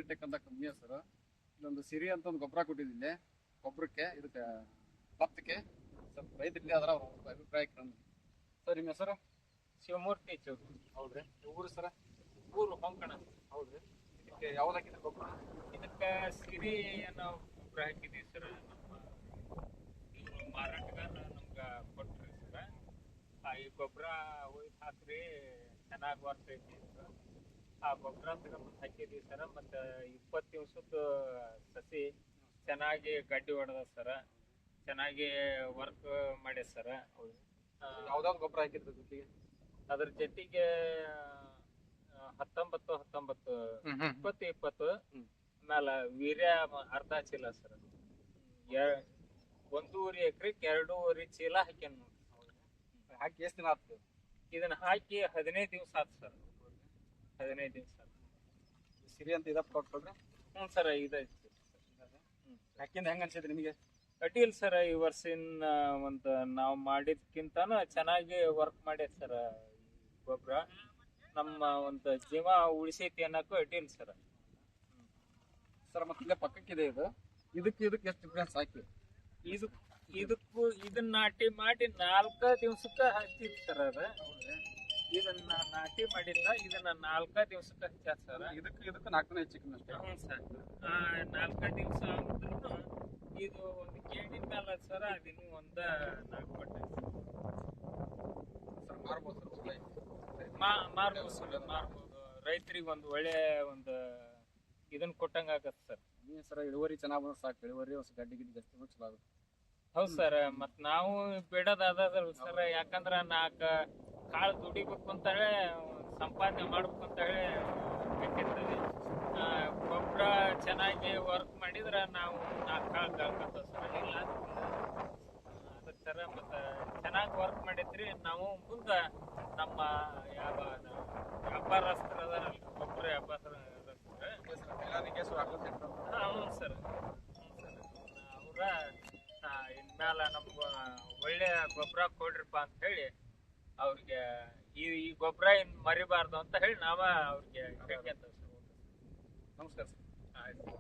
Agritech ಅಂತ company sir. ಇಲ್ಲೊಂದು ಸಿರಿ ಅಂತ ಒಂದು ಗೊಬ್ಬರ ಕೊಟ್ಟಿದ್ದೀನಿ ಗೊಬ್ಬರಕ್ಕೆ, ಇದಕ್ಕೆ ಭತ್ತಕ್ಕೆ. ಸ್ವಲ್ಪ ರೈತರಿಗೆ ಅದರ ಅಭಿಪ್ರಾಯ ಕೇಳೋಣ. ಸರ್ ನಿಮ್ಮ ಹೆಸರು? ಶಿವಮೂರ್ತಿ ಚೌಕ್. ಹೌದ್ರಿ. ಊರು ಸರ? ಊರು ಹೊಂಕಣ. ಹೌದ್ರಿ. ಇದಕ್ಕೆ ಯಾವ್ದು ಹಾಕಿದ್ರೆ ಗೊಬ್ಬರ? ಇದಕ್ಕೆ ಸಿರಿ ಅನ್ನೋ ಗೊಬ್ಬರ ಹಾಕಿದೀವಿ ಸರ್. ನಮ್ಮ ಇವ್ರು ಮಾರಾಟಗಾರ ನಮ್ಗೆ ಕೊಟ್ರಿ ಸರ್. ಈ ಗೊಬ್ಬರ ಒಯ್ದು ಹಾಕ್ರಿ, ಚೆನ್ನಾಗಿ ಬರ್ತೈತಿ ಸರ್. ಆ ಗೊಬ್ಬರ ತಗೊಂಡು ಹಾಕಿದೀವಿ ಸರ್. ಮತ್ತು 20 ದಿವ್ಸದ ಸಸಿ ಚೆನ್ನಾಗಿ ಗಡ್ಡಿ ಹೊಡೆದ ಸರ, ಚೆನ್ನಾಗಿ ವರ್ಕ್ ಮಾಡ್ಯದ ಸರ. ಯಾವ್ದಾವ್ದು ಗೊಬ್ಬರ ಹಾಕಿದ್ರೆ ಜೊತೆಗೆ? ಅದ್ರ ಜೊತೆಗೆ 19 19 20 20 ಆಮೇಲೆ ವೀರ್ಯ ಅರ್ಧ ಚೀಲ ಸರ್. 1.5 ಎಕರೆಗೆ 2.5 ಚೀಲ ಹಾಕ್ಯಾನ ನೋಡ್ರಿ. ಹಾಕಿ ಎಷ್ಟು ದಿನ ಆಗ್ತದೆ? ಇದನ್ನ ಹಾಕಿ 15 ದಿವ್ಸ ಆಯ್ತು ಸರ್. 15 ದಿವ್ಸ ಆಯ್ತು. ಸಿರಿ ಅಂತ ಇದಪ್ಪ ಕೊಟ್ಕೊಳ್ರಿ. ಹ್ಞೂ ಸರ್, ಇದೈತಿ. ಹಾಕಿಂದ ಹೆಂಗ ಅನ್ಸಿದ್ರಿ ನಿಮಗೆ? ಅಡ್ಡಿಲ್ಲ ಸರ್, ಈ ವರ್ಷಿನ ಒಂದು ನಾವು ಮಾಡಿದ್ಕಿಂತನೂ ಚೆನ್ನಾಗಿ ವರ್ಕ್ ಮಾಡ್ಯದ ಸರ್. ಗೊಬ್ಬರ ನಮ್ಮ ಒಂದು ಜೀವ ಉಳಿಸೈತಿ ಅನ್ನಕ್ಕೂ ಅಡ್ಡಿಲ್ಲ ಸರ್. ಸರ್ ಮತ್ತೆ ಪಕ್ಕಕ್ಕಿದೆ ಇದು, ಇದಕ್ಕೆ ಎಷ್ಟು ಡಿಫ್ರೆನ್ಸ್ ಹಾಕಿ? ಇದಕ್ಕೂ ಇದನ್ನ ನಾಟಿ ಮಾಡಿ 4 ದಿವ್ಸಕ್ಕೆ ಹಚ್ಚಿದ್ ಸರ್. ಅದ ಇದನ್ನ ನಾಟಿ ಮಾಡಿಲ್ಲ, ಇದನ್ನ 4 ದಿವ್ಸಕ್ಕೆ ಹಚ್ಚಾರ ಸರ್. ಇದಕ್ಕೆ 4 ದಿನ ಹೆಚ್ಚಿಗೆ ಅಷ್ಟೇ. ಹ್ಞೂ ಸರ್. 4 ದಿವ್ಸ ಆದ್ರೂ ಇದು ಒಂದು ಕೇಳಿನ ಮೇಲೆ ಸರ್, ಅದಿನ್ನು ಒಂದ 4 ಪಟ್ಟ ಸರ್. ಮಾರ್ಬೋದು ಸರ್, ಮಾರ್ಬೋದು ಸರ್, ಮಾರ್ಬೋದು. ರೈತರಿಗೆ ಒಂದು ಒಳ್ಳೆ ಒಂದು ಇದನ್ನ ಕೊಟ್ಟಂಗ ಆಗತ್ತೆ ಸರ್. ನೀವು ಸರ್ ಇಳುವರಿ ಚೆನ್ನಾಗಿ ಬಂದ್ರೆ ಸಾಕು. ಇಳುವರಿ ಹೊಸ ಗಡ್ಡಿ ಜಾಸ್ತಿ ಬಂದ್ರೆ ಚಲೋ ಆಗುತ್ತೆ. ಹೌದು ಸರ್. ಮತ್ ನಾವು ಬಿಡೋದಾದಲ್ಲ ಸರ್, ಯಾಕಂದ್ರ 4 ಕಾಳು ದುಡಿಬೇಕು ಅಂತೇಳಿ, ಸಂಪಾದನೆ ಮಾಡ್ಬೇಕು ಅಂತೇಳಿ ಬೇಕಿರ್ತದೆ. ಗೊಬ್ಬರ ಚೆನ್ನಾಗಿ ವರ್ಕ್ ಮಾಡಿದ್ರೆ ನಾವು 4 ಕಾಳು ಕಳ್ಕೊತೇವೆ ಸರ್. ಇಲ್ಲ ಅದಕ್ಕೆ ಸರ, ಮತ್ತು ಚೆನ್ನಾಗಿ ವರ್ಕ್ ಮಾಡಿದ್ರಿ ನಾವು ಮುಂದೆ ನಮ್ಮ ವ್ಯಾಪಾರಸ್ಥರು ಅದಾರಲ್ಲ, ಗೊಬ್ಬರ ವ್ಯಾಪಾರಸ್ಥರು. ಹ್ಞೂ ಸರ್. ಅವರ ಇನ್ಮೇಲೆ ನಮ್ಗೆ ಒಳ್ಳೆ ಗೊಬ್ಬರ ಕೊಡ್ರಿಪ್ಪ ಅಂತ ಹೇಳಿ ಅವ್ರಿಗೆ ಈ ಗೊಬ್ಬರ ಇನ್ ಮರಿಬಾರ್ದು ಅಂತ ಹೇಳಿ ನಾವ ಅವ್ರಿಗೆ ಕೇಳ್ಕೊಂತ. ನಮಸ್ಕಾರ ಸರ್. ಆಯ್ತು.